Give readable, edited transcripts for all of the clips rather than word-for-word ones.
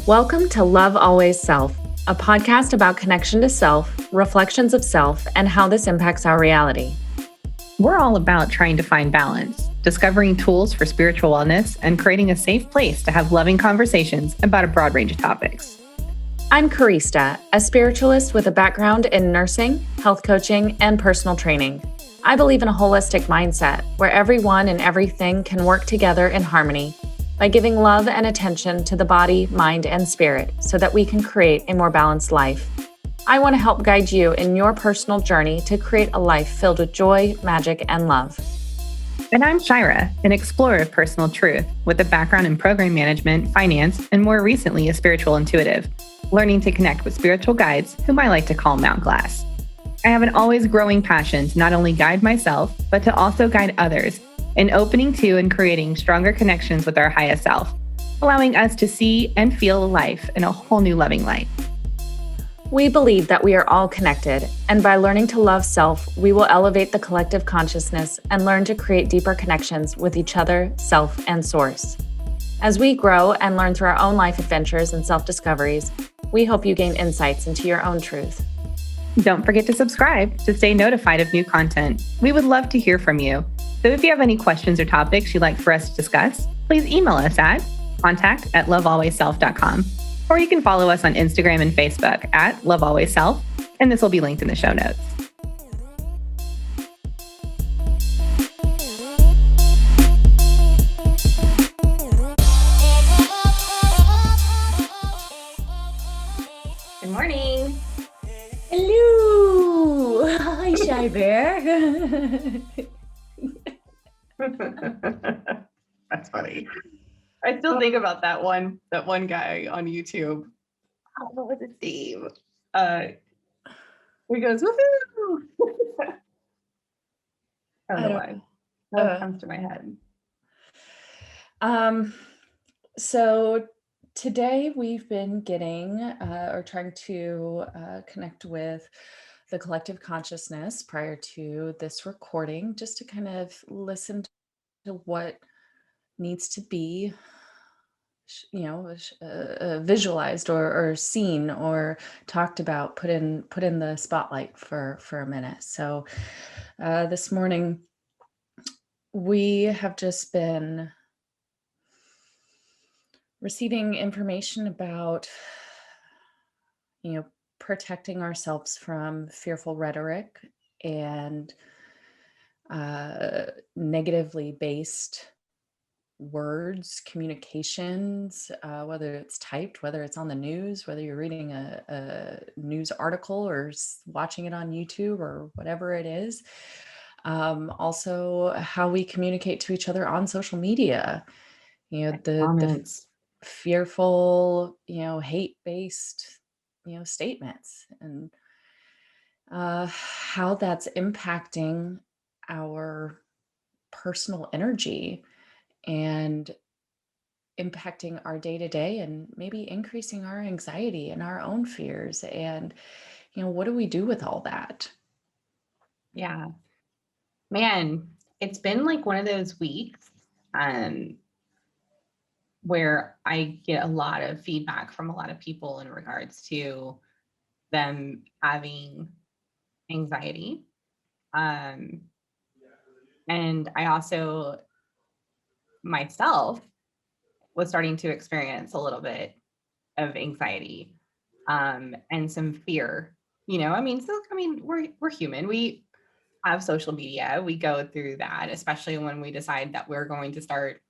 Welcome to Love Always Self, a podcast about connection to self, reflections of self, and how this impacts our reality. We're all about trying to find balance, discovering tools for spiritual wellness, and creating a safe place to have loving conversations about a broad range of topics. I'm Karista, a spiritualist with a background in nursing, health coaching, and personal training. I believe in a holistic mindset where everyone and everything can work together in harmony by giving love and attention to the body, mind, and spirit so that we can create a more balanced life. I want to help guide you in your personal journey to create a life filled with joy, magic, and love. And I'm Shyra, an explorer of personal truth with a background in program management, finance, and more recently a spiritual intuitive, learning to connect with spiritual guides whom I like to call Mount Glass. I have an always growing passion to not only guide myself, but to also guide others in opening to and creating stronger connections with our highest self, allowing us to see and feel life in a whole new loving light. We believe that we are all connected, and by learning to love self, we will elevate the collective consciousness and learn to create deeper connections with each other, self, and source. As we grow and learn through our own life adventures and self-discoveries, we hope you gain insights into your own truth. Don't forget to subscribe to stay notified of new content. We would love to hear from you. So if you have any questions or topics you'd like for us to discuss, please email us at contact@lovealwaysself.com. Or you can follow us on Instagram and Facebook at lovealwaysself, and this will be linked in the show notes. Good morning. Hello! Hi, Shy Bear. That's funny. I still think about that one guy on YouTube. I don't know what his name. He goes, woohoo! I don't know why. That comes to my head. So today we've been getting or trying to connect with the collective consciousness prior to this recording, just to kind of listen to what needs to be visualized or seen or talked about, put in the spotlight for a minute. So this morning we have just been receiving information about protecting ourselves from fearful rhetoric and negatively based words, communications, whether it's typed, whether it's on the news, whether you're reading a news article or watching it on YouTube or whatever it is. Also, how we communicate to each other on social media. The fearful, hate-based, statements, and how that's impacting our personal energy and impacting our day-to-day and maybe increasing our anxiety and our own fears. And, what do we do with all that? Yeah. Man, it's been like one of those weeks where I get a lot of feedback from a lot of people in regards to them having anxiety. And I also myself was starting to experience a little bit of anxiety and some fear. We're human. We have social media. We go through that, especially when we decide that we're going to start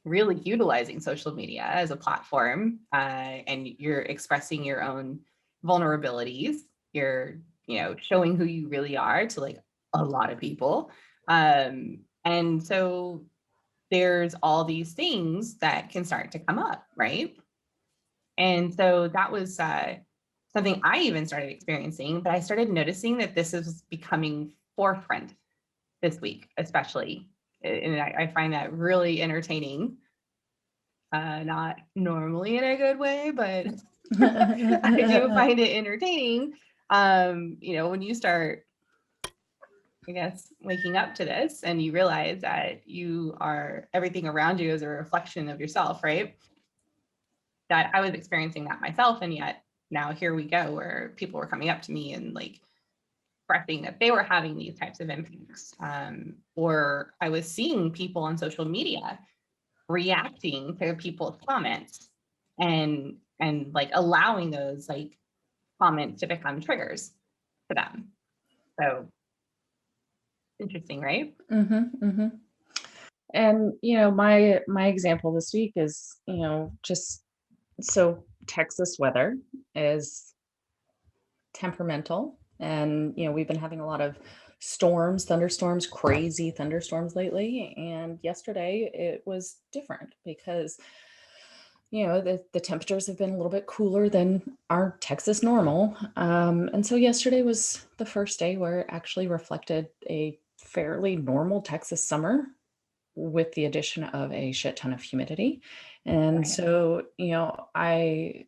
really utilizing social media as a platform, and you're expressing your own vulnerabilities. You're, showing who you really are to like a lot of people. And so there's all these things that can start to come up, right? And so that was something I even started experiencing, but I started noticing that this is becoming forefront this week, especially. And I find that really entertaining. Not normally in a good way, but I do find it entertaining. When you start, I guess, waking up to this and you realize that everything around you is a reflection of yourself, right? that I was experiencing that myself. And yet now here we go, where people were coming up to me and like expressing that they were having these types of impacts. Or I was seeing people on social media reacting to people's comments and like allowing those like comments to become triggers to them. So interesting, right? Mm-hmm, mm-hmm. And my example this week is, just so Texas weather is temperamental, and we've been having a lot of thunderstorms, crazy thunderstorms lately, and yesterday it was different because the temperatures have been a little bit cooler than our Texas normal. And so yesterday was the first day where it actually reflected a fairly normal Texas summer with the addition of a shit ton of humidity. And Right. so, I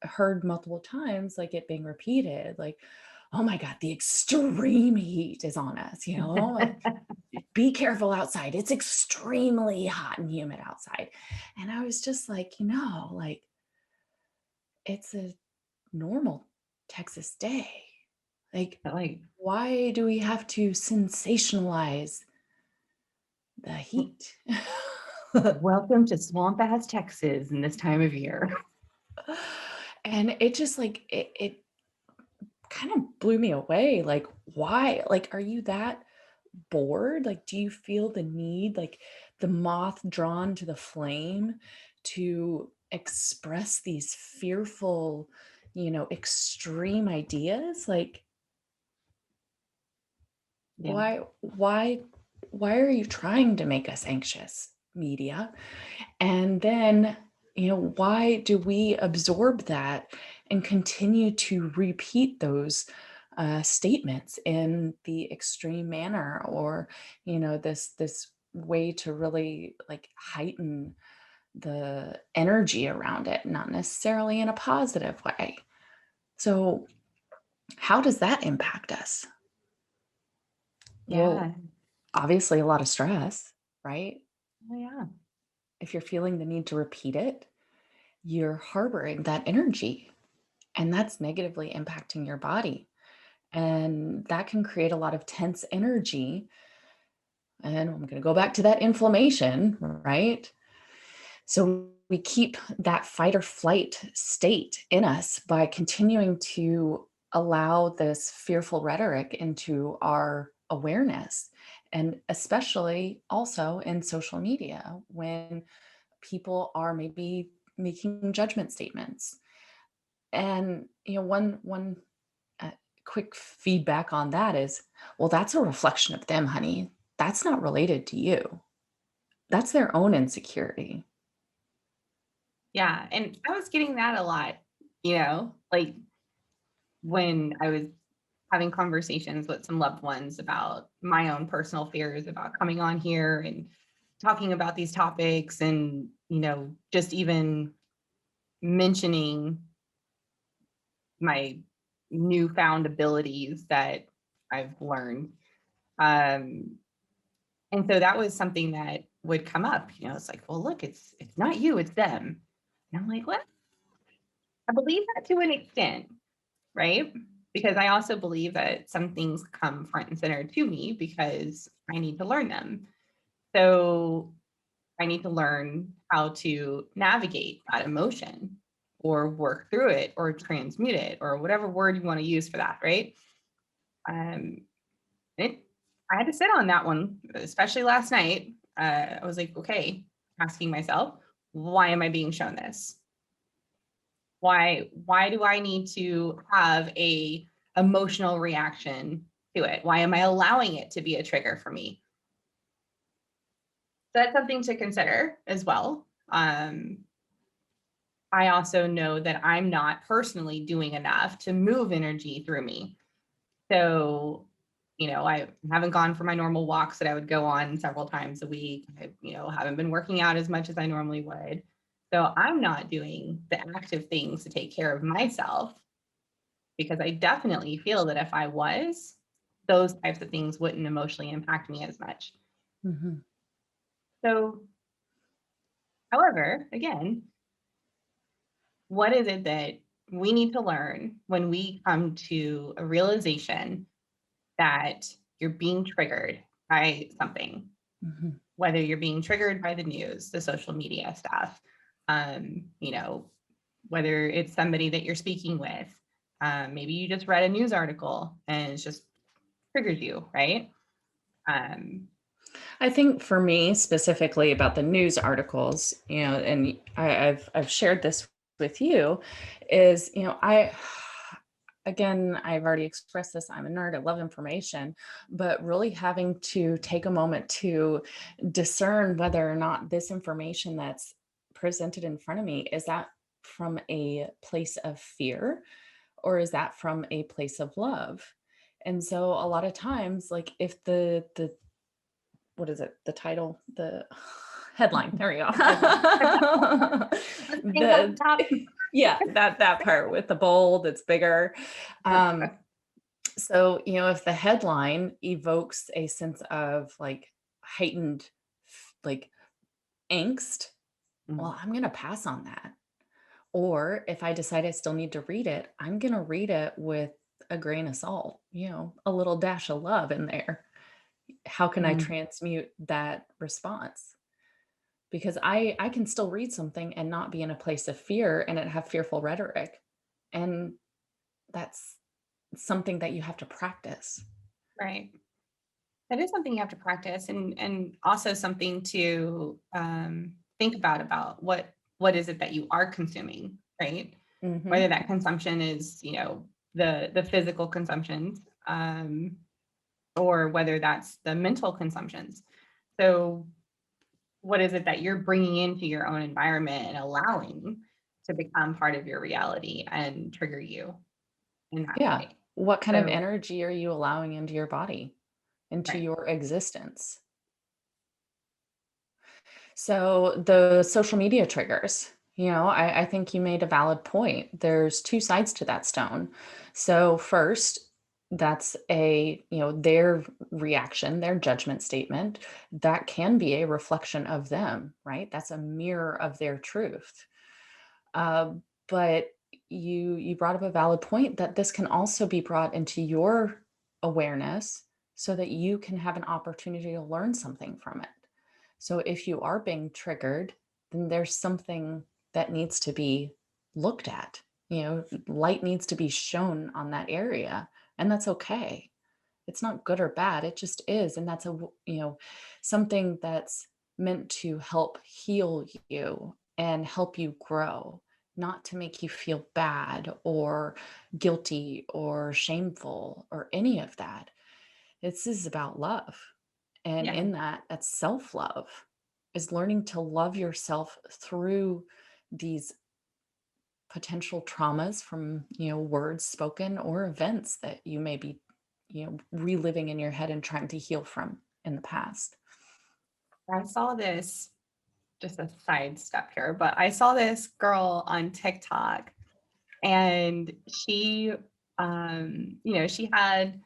heard multiple times like it being repeated, like, oh my God, the extreme heat is on us, like, be careful outside. It's extremely hot and humid outside. And I was just like, like, it's a normal Texas day. Like, Like, why do we have to sensationalize the heat? welcome to swamp ass Texas in this time of year. And it just like it kind of blew me away. Like, why? Like, are you that bored? Like, do you feel the need, like the moth drawn to the flame, to express these fearful, extreme ideas? Like, Yeah. why are you trying to make us anxious, media? And then, why do we absorb that and continue to repeat those statements in the extreme manner, or, this way to really like heighten the energy around it, not necessarily in a positive way. So, how does that impact us? Well, Yeah. obviously, a lot of stress, right? Oh, yeah. If you're feeling the need to repeat it, you're harboring that energy, and that's negatively impacting your body. And that can create a lot of tense energy. And I'm going to go back to that inflammation, right? So we keep that fight or flight state in us by continuing to allow this fearful rhetoric into our awareness. And especially also in social media, when people are maybe making judgment statements. And one uh, quick feedback on that is, well, that's a reflection of them, honey. That's not related to you. That's their own insecurity. Yeah. And I was getting that a lot, like when I was having conversations with some loved ones about my own personal fears about coming on here and talking about these topics, and, just even mentioning my newfound abilities that I've learned. Um, and so that was something that would come up. It's like, well, look, it's not you, it's them. And I'm like, what? I believe that to an extent, right? Because I also believe that some things come front and center to me because I need to learn them. So I need to learn how to navigate that emotion or work through it or transmute it or whatever word you want to use for that, right? Um, I had to sit on that one, especially last night. I was like, okay, asking myself, why am I being shown this? Why do I need to have a emotional reaction to it? Why am I allowing it to be a trigger for me? So that's something to consider as well. I also know that I'm not personally doing enough to move energy through me. So, I haven't gone for my normal walks that I would go on several times a week. I, haven't been working out as much as I normally would. So I'm not doing the active things to take care of myself, because I definitely feel that if I was, those types of things wouldn't emotionally impact me as much. Mhm. So, however, again, what is it that we need to learn when we come to a realization that you're being triggered by something, Mhm. whether you're being triggered by the news, the social media stuff, you know, whether it's somebody that you're speaking with, maybe you just read a news article and it's just triggered you, right? Um, I think for me specifically about the news articles, and I've shared this with you, is I again I've already expressed this. I'm a nerd. I love information, but really having to take a moment to discern whether or not this information that's presented in front of me is that from a place of fear or is that from a place of love. And so a lot of times, like if the what is it? The title, the headline. There we go. let's think up the top. yeah, that part with the bold, it's bigger. Um, so if the headline evokes a sense of like heightened like angst, Mm, well, I'm gonna pass on that. Or if I decide I still need to read it, I'm gonna read it with a grain of salt, a little dash of love in there. How can I mm. transmute that response? Because I can still read something and not be in a place of fear and it have fearful rhetoric. And that's something that you have to practice. Right. That is something you have to practice, and also something to think about what is it that you are consuming, right? Mhm. Whether that consumption is, the physical consumptions, or whether that's the mental consumptions. So what is it that you're bringing into your own environment and allowing to become part of your reality and trigger you in that Yeah. way? What kind of So, energy are you allowing into your body, into right. your existence? So the social media triggers, I think you made a valid point. There's two sides to that stone. So first, that's their reaction, their judgment statement. That can be a reflection of them, right? That's a mirror of their truth. Uh, but you brought up a valid point that this can also be brought into your awareness so that you can have an opportunity to learn something from it. So if you are being triggered, then there's something that needs to be looked at. Light needs to be shown on that area, and that's okay. It's not good or bad. It just is, and that's something that's meant to help heal you and help you grow, not to make you feel bad or guilty or shameful or any of that. This is about love. And Yeah. in that, that's self love, is learning to love yourself through these potential traumas from, words spoken or events that you may be, reliving in your head and trying to heal from in the past. I saw this, just a side step here, but I saw this girl on TikTok, and she had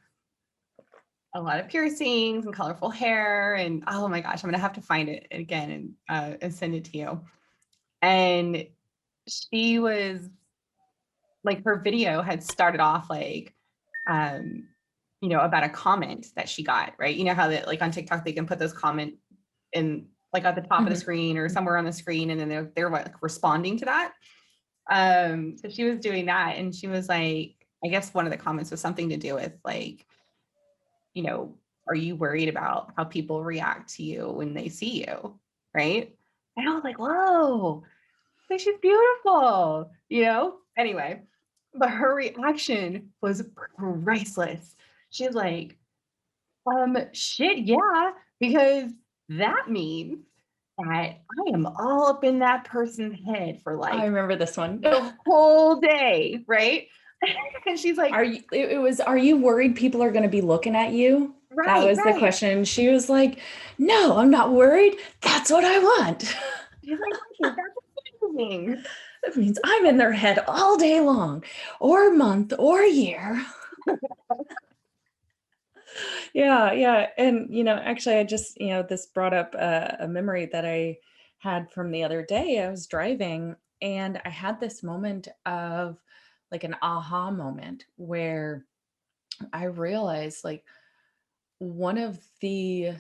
a lot of piercings and colorful hair, and oh my gosh, I'm gonna have to find it again and send it to you. And she was like, her video had started off like, um, about a comment that she got, right? You know how that like on TikTok they can put those comment in like at the top of the Mhm. screen or somewhere on the screen, and then they're like responding to that. So she was doing that, and she was like, I guess one of the comments was something to do with like, you know, are you worried about how people react to you when they see you? Right. And I was like, whoa, like she's beautiful, Anyway, but her reaction was priceless. She's like, shit, yeah, because that means that I am all up in that person's head for I like remember this one. the whole day, right? And she's like, Are you worried people are going to be looking at you? That right, was the right. question. She was like, no, I'm not worried. That's what I want. She's like, right, that's amazing. That means I'm in their head all day long, or a month, or a year. Yeah, yeah. And, actually, I just, this brought up a memory that I had from the other day. I was driving And I had this moment of like an aha moment where I realized like one of the,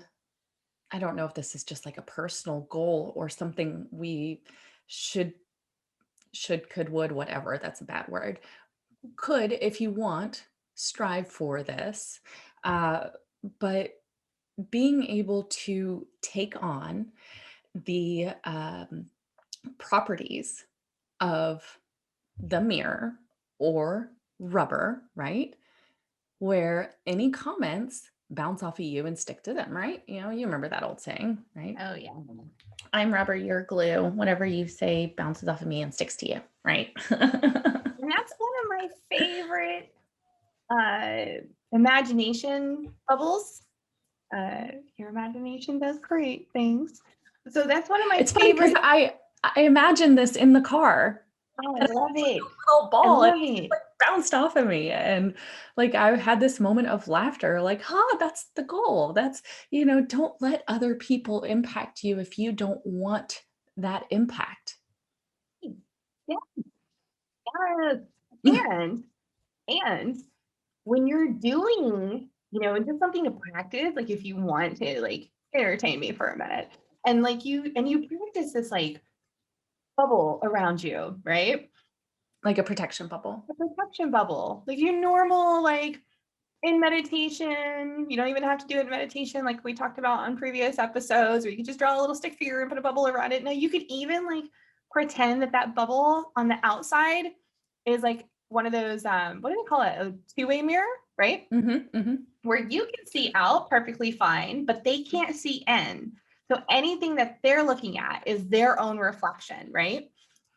I don't know if this is just like a personal goal or something we should, could, would, whatever, that's a bad word, could, if you want, strive for this. Uh, but being able to take on the properties of the mirror or rubber, right? Where any comments bounce off of you and stick to them, right? You remember that old saying, right? Oh yeah. I'm rubber, you're glue. Whatever you say bounces off of me and sticks to you, right? And that's one of my favorite imagination bubbles. Your imagination does create things. So that's one of my It's funny because favorite. I imagine this in the car. Oh, And I love it. little I ball and love it it. like bounced off of me, and like I had this moment of laughter, like, that's the goal. That's, don't let other people impact you if you don't want that impact. Yeah. And and when you're doing, just something to practice, like if you want to like entertain me for a minute, and like you practice this like bubble around you, right? Like a protection bubble. A protection bubble, like your normal, like in meditation. You don't even have to do it in meditation like we talked about on previous episodes, or you could just draw a little stick figure and put a bubble around it. No, you could even like pretend that bubble on the outside is like one of those what do they call it, a two-way mirror, right? Where you can see out perfectly fine, but they can't see in. So anything that they're looking at is their own reflection, right?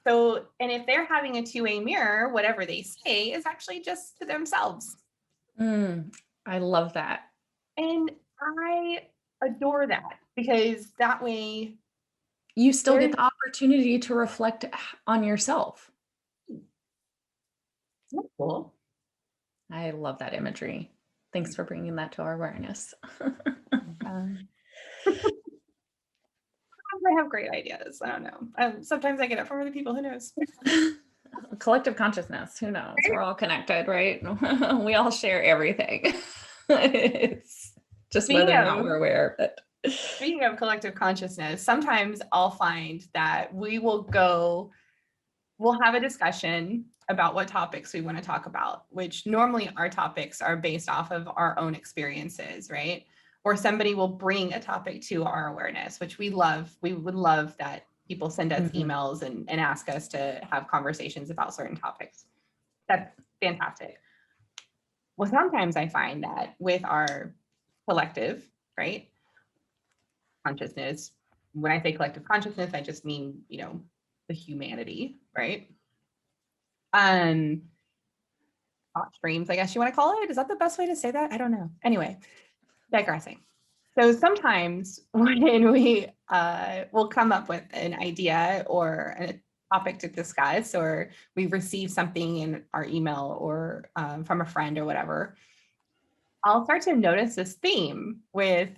So, and if they're having a two-way mirror, whatever they say is actually just to themselves. I love that. And I adore that, because that way You still get the opportunity to reflect on yourself. cool. I love that imagery. Thanks for bringing that to our awareness. I have great ideas. I don't know. Sometimes I get it from other people. Who knows? Collective consciousness. Who knows? We're all connected, right? We all share everything. It's just whether or not we're aware of it. Speaking of collective consciousness, sometimes I'll find that we'll have a discussion about what topics we want to talk about, which normally our topics are based off of our own experiences, right? Or somebody will bring a topic to our awareness, which we love. We would love that people send us emails and ask us to have conversations about certain topics. That's fantastic. Well, sometimes I find that with our collective, right, consciousness, when I say collective consciousness, I just mean, the humanity, right? Thought streams, I guess you want to call it. Is that the best way to say that? I don't know. Anyway, digressing. So sometimes when we will come up with an idea or a topic to discuss, or we receive something in our email or from a friend or whatever, I'll start to notice this theme with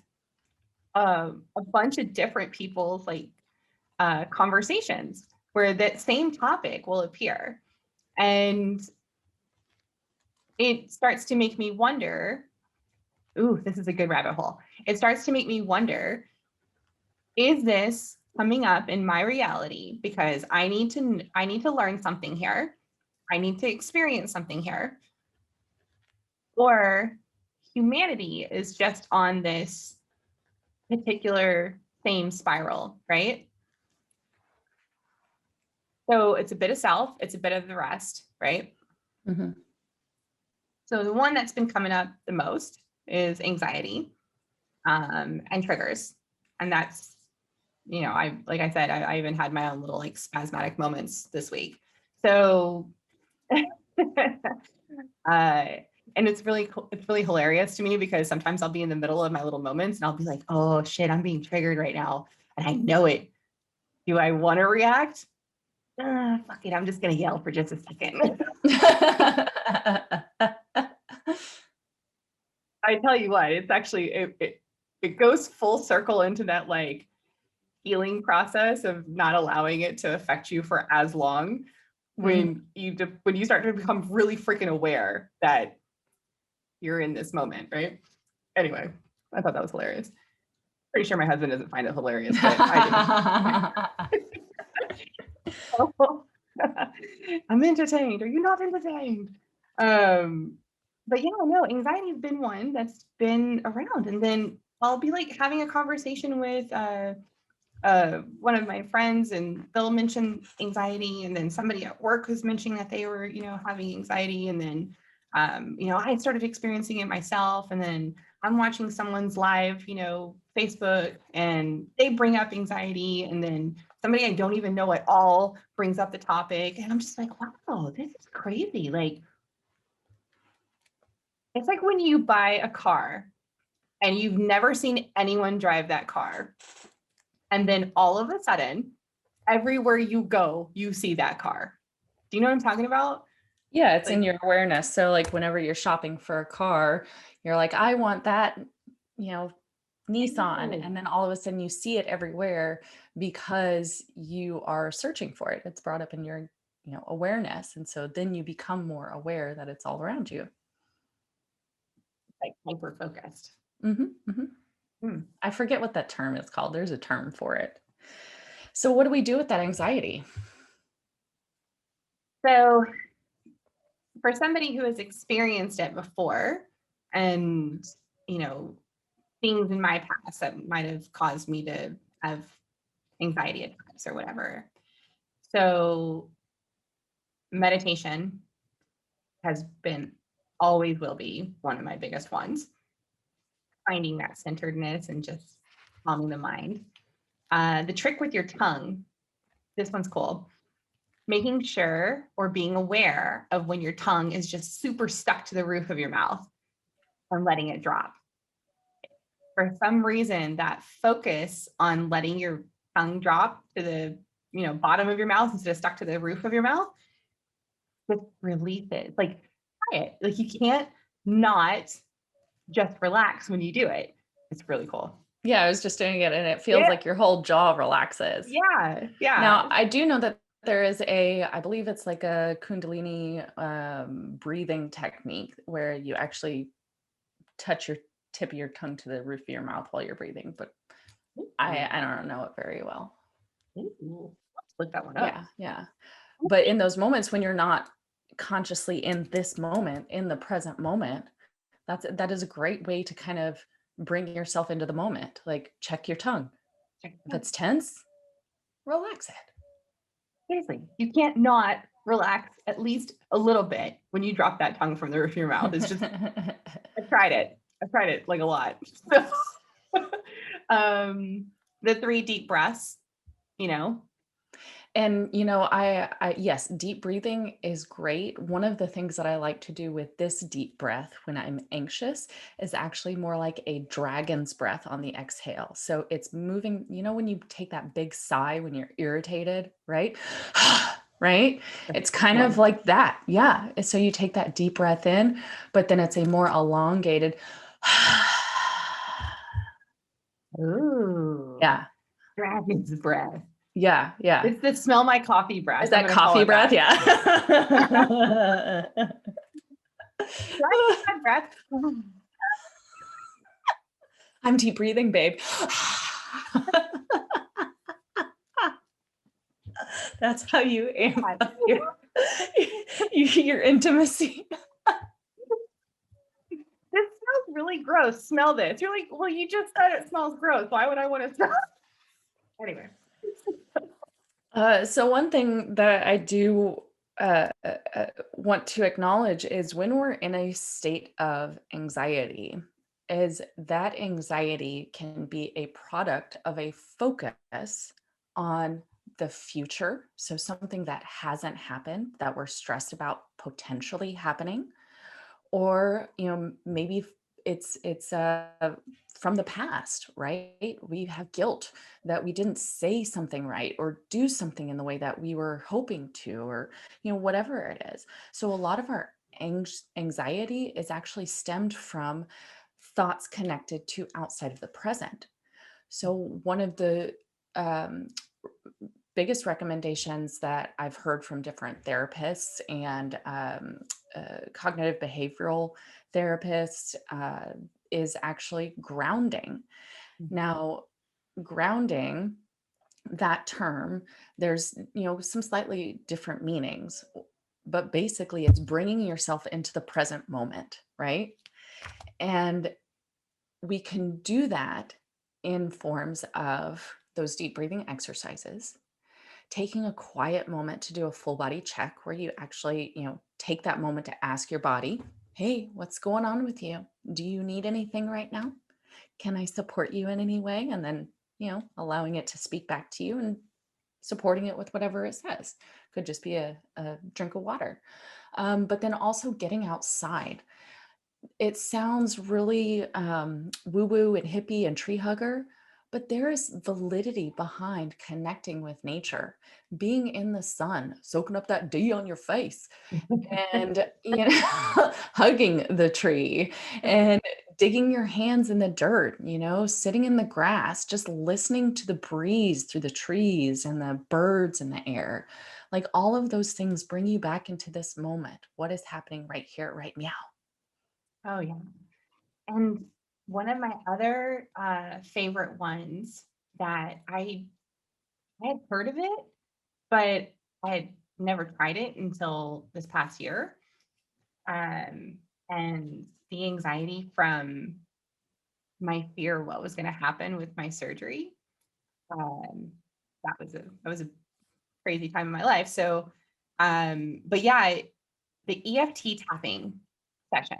a bunch of different people's like conversations where that same topic will appear. And it starts to make me wonder, ooh, this is a good rabbit hole. It starts to make me wonder, is this coming up in my reality because I need to learn something here? I need to experience something here. Or humanity is just on this particular same spiral, right? So it's a bit of self, it's a bit of the rest, right? So the one that's been coming up the most is anxiety and triggers. And that's, like I said, I even had my own little like spasmodic moments this week. So, and it's really hilarious to me because sometimes I'll be in the middle of my little moments and I'll be like, oh shit, I'm being triggered right now. And I know it. Do I want to react? Fuck it, I'm just going to yell for just a second. I tell you what, it's actually, it goes full circle into that like healing process of not allowing it to affect you for as long when you start to become really freaking aware that you're in this moment, right? Anyway, I thought that was hilarious. Pretty sure my husband doesn't find it hilarious, but I do. I'm entertained. Are you not entertained? But yeah, no, anxiety has been one that's been around. And then I'll be like having a conversation with one of my friends, and they'll mention anxiety, and then somebody at work was mentioning that they were, having anxiety, and then I started experiencing it myself, and then I'm watching someone's live, Facebook, and they bring up anxiety, and then somebody I don't even know at all brings up the topic, and I'm just like, wow, this is crazy. Like, it's like when you buy a car and you've never seen anyone drive that car, and then all of a sudden, everywhere you go, you see that car. Do you know what I'm talking about? Yeah, it's in your awareness. So like whenever you're shopping for a car, you're like, I want that, Nissan. And then all of a sudden you see it everywhere because you are searching for it. It's brought up in your, awareness. And so then you become more aware that it's all around you. Like hyper focused. I forget what that term is called. There's a term for it. So what do we do with that anxiety? So for somebody who has experienced it before, and, things in my past that might have caused me to have anxiety attacks or whatever. So meditation has been, always will be, one of my biggest ones. Finding that centeredness and just calming the mind. The trick with your tongue, this one's cool. Making sure or being aware of when your tongue is just super stuck to the roof of your mouth and letting it drop. For some reason, that focus on letting your tongue drop to the bottom of your mouth instead of stuck to the roof of your mouth, just releases. Like, try it. Like, you can't not just relax when you do it. It's really cool. Yeah, I was just doing it and it feels like your whole jaw relaxes. Yeah. Now, I do know that there is I believe it's like a Kundalini breathing technique where you actually touch your tip of your tongue to the roof of your mouth while you're breathing, but I don't know it very well. Let's look that one up. Yeah. But in those moments when you're not consciously in this moment, in the present moment, that is a great way to kind of bring yourself into the moment. Like, check your tongue. If it's tense, relax it. Seriously, you can't not relax at least a little bit when you drop that tongue from the roof of your mouth. It's just, I've tried it like a lot. The 3 deep breaths, And, I yes, deep breathing is great. One of the things that I like to do with this deep breath when I'm anxious is actually more like a dragon's breath on the exhale. So it's moving, when you take that big sigh when you're irritated, right? Right? It's kind of like that. Yeah. So you take that deep breath in, but then it's a more elongated. Ooh. Yeah. Dragon's breath. Yeah. It's the smell my coffee breath. Is that coffee breath? Yeah. Dragon's breath. I'm deep breathing, babe. That's how you amp up your intimacy. This smells really gross. Smell this. You're like, well, you just said it smells gross. Why would I want to smell? Anyway. So one thing that I do want to acknowledge is when we're in a state of anxiety, is that anxiety can be a product of a focus on the future. So something that hasn't happened that we're stressed about potentially happening, or maybe it's from the past, right? We have guilt that we didn't say something right or do something in the way that we were hoping to, or whatever it is. So a lot of our anxiety is actually stemmed from thoughts connected to outside of the present. So one of the um, biggest recommendations that I've heard from different therapists and cognitive behavioral therapists is actually grounding. Mhm. Now, grounding, that term, there's, some slightly different meanings, but basically it's bringing yourself into the present moment, right? And we can do that in forms of those deep breathing exercises, taking a quiet moment to do a full body check where you actually, take that moment to ask your body, hey, what's going on with you? Do you need anything right now? Can I support you in any way? And then, allowing it to speak back to you and supporting it with whatever it says. Could just be a drink of water. But then also getting outside. It sounds really woo woo and hippie and tree hugger, but there is validity behind connecting with nature, being in the sun, soaking up that D on your face, and hugging the tree and digging your hands in the dirt, sitting in the grass, just listening to the breeze through the trees and the birds in the air. Like all of those things bring you back into this moment. What is happening right here, right now? Oh, yeah. And one of my other favorite ones that I had heard of it, but I had never tried it until this past year. And the anxiety from my fear what was going to happen with my surgery. Um, that was a crazy time in my life. So, but yeah, the EFT tapping session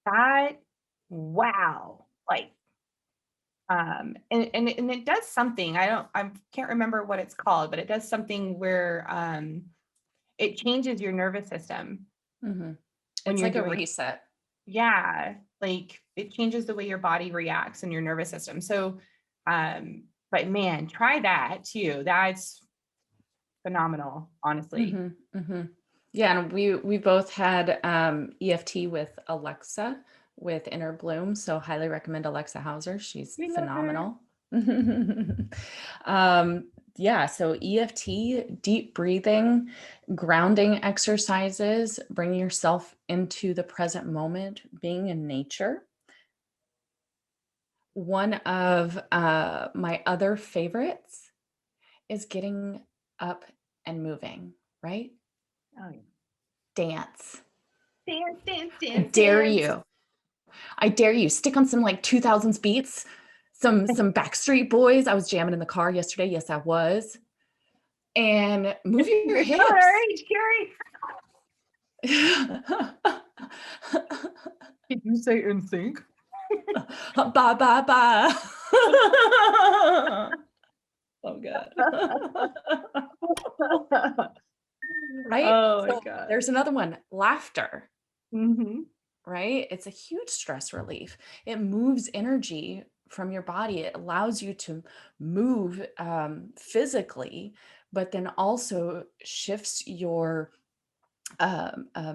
that wow, like and it does something. I can't remember what it's called, but it does something where it changes your nervous system Mhm. when It's you're like a doing reset. yeah, like it changes the way your body reacts and your nervous system. So but man, try that too. That's phenomenal, honestly. Mhm, mhm. Yeah, and we both had, EFT with Alexa, with Inner Bloom, so highly recommend Alexa Hauser, she's We love her. phenomenal. Yeah, so EFT, deep breathing, grounding exercises, bringing yourself into the present moment, being in nature. One of, my other favorites is getting up and moving, right? Oh yeah. Dance. Dance, dance, I dance, dare dance. you. I dare you. Stick on some like 2000s beats, some Backstreet Boys. I was jamming in the car yesterday. Yes, I was. And move your You're showing our hips. age, Carrie. Did you say in sync? Ba ba ba. Oh god. Right? Oh my So god. there's another one, laughter. Mhm. Right? It's a huge stress relief. It moves energy from your body. It allows you to move physically, but then also shifts your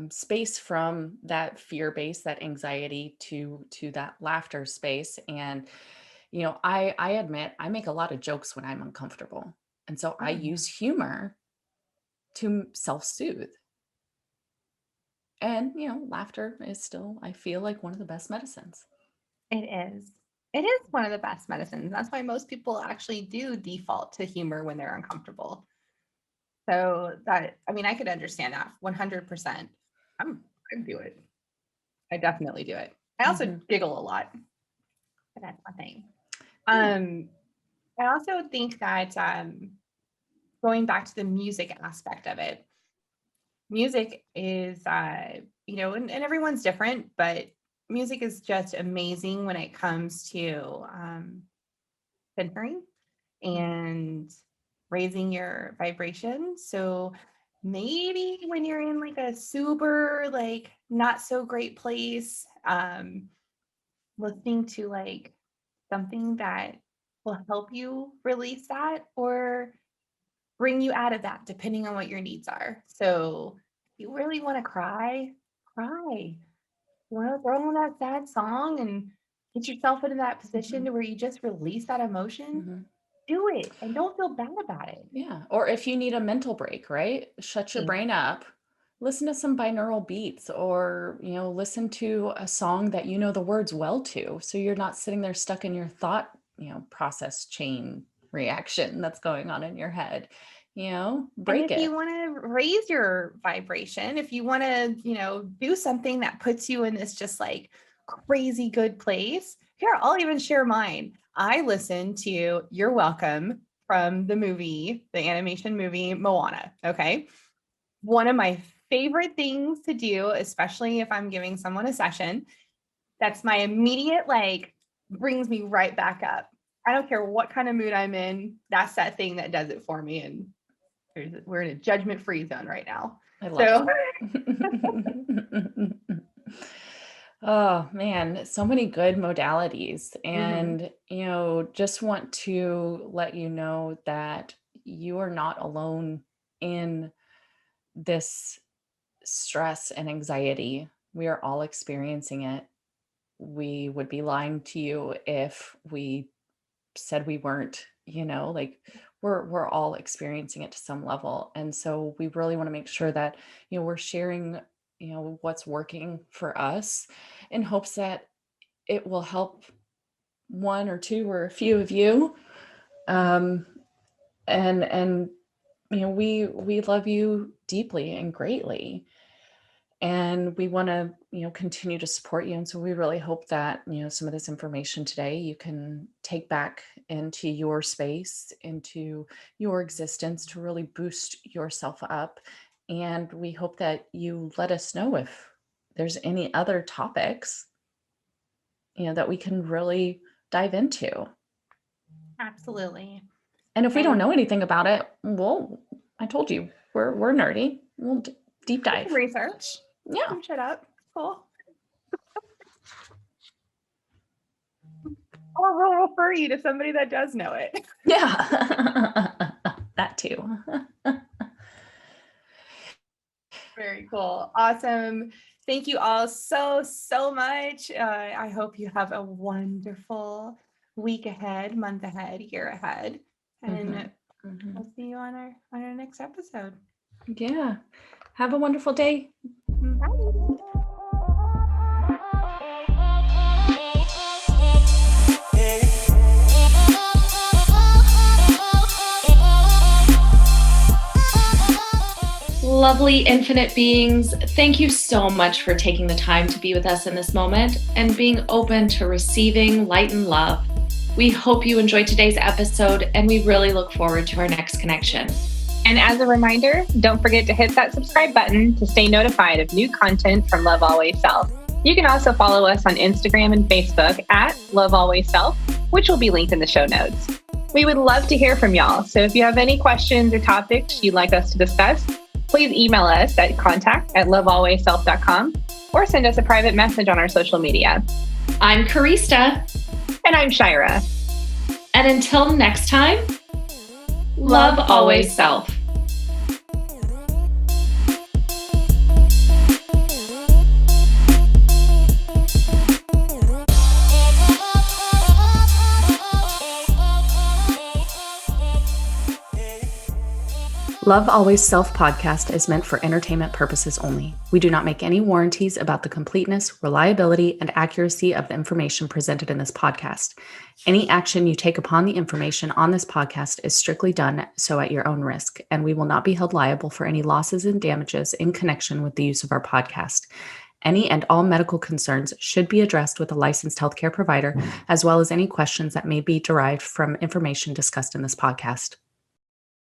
space from that fear base, that anxiety to that laughter space. And I admit I make a lot of jokes when I'm uncomfortable, and so I Oh yeah. use humor to self soothe. And laughter is still, I feel like, one of the best medicines. It is. It is one of the best medicines. That's why most people actually do default to humor when they're uncomfortable. So that I mean, I could understand that 100%. I do it. I definitely do it. I also Mhm. giggle a lot, but that's my thing. Yeah. Um, I also think that going back to the music aspect of it, music is and everyone's different, but music is just amazing when it comes to centering and raising your vibration. So maybe when you're in like a super like not so great place, listening to like something that will help you release that or bring you out of that depending on what your needs are. So if you really want to cry, cry. You want to throw on that sad song and get yourself into that position Mhm. to where you just release that emotion, Mhm. do it and don't feel bad about it. Yeah. Or if you need a mental break, right? Shut your brain up. Listen to some binaural beats or, listen to a song that you know the words well to. So you're not sitting there stuck in your thought, process chain reaction that's going on in your head. And Break if you it. want to raise your vibration, if you want to, do something that puts you in this just like crazy good place, here, I'll even share mine. I listened to You're Welcome from the animation movie Moana. Okay. One of my favorite things to do, especially if I'm giving someone a session, that's my immediate, brings me right back up. I don't care what kind of mood I'm in. That's that thing that does it for me. And we're in a judgment-free zone right now. I love it. Oh man, so many good modalities. And, just want to let you know that you are not alone in this stress and anxiety. We are all experiencing it. We would be lying to you if we said we weren't, like we're all experiencing it to some level. And so we really want to make sure that, we're sharing, what's working for us in hopes that it will help one or two or a few of you. And we love you deeply and greatly. And we want to, continue to support you. And so we really hope that, some of this information today you can take back into your space, into your existence to really boost yourself up. And we hope that you let us know if there's any other topics, that we can really dive into. Absolutely. And if we don't know anything about it, well, I told you, we're nerdy. We'll deep dive. Research. Yeah. Shut up. Cool. Or we'll refer you to somebody that does know it. Yeah. That too. Very cool. Awesome. Thank you all so much. I hope you have a wonderful week ahead, month ahead, year ahead. And we'll see you on our next episode. Yeah. Have a wonderful day. Bye. Lovely infinite beings, thank you so much for taking the time to be with us in this moment and being open to receiving light and love. We hope you enjoyed today's episode, and we really look forward to our next connection. And as a reminder, don't forget to hit that subscribe button to stay notified of new content from Love Always Self. You can also follow us on Instagram and Facebook at Love Always Self, which will be linked in the show notes. We would love to hear from y'all. So if you have any questions or topics you'd like us to discuss, please email us at contact@lovealwaysself.com or send us a private message on our social media. I'm Karista. And I'm Shyra. And until next time, love always self. Love Always Self podcast is meant for entertainment purposes only. We do not make any warranties about the completeness, reliability, and accuracy of the information presented in this podcast. Any action you take upon the information on this podcast is strictly done so at your own risk, and we will not be held liable for any losses and damages in connection with the use of our podcast. Any and all medical concerns should be addressed with a licensed healthcare provider, as well as any questions that may be derived from information discussed in this podcast.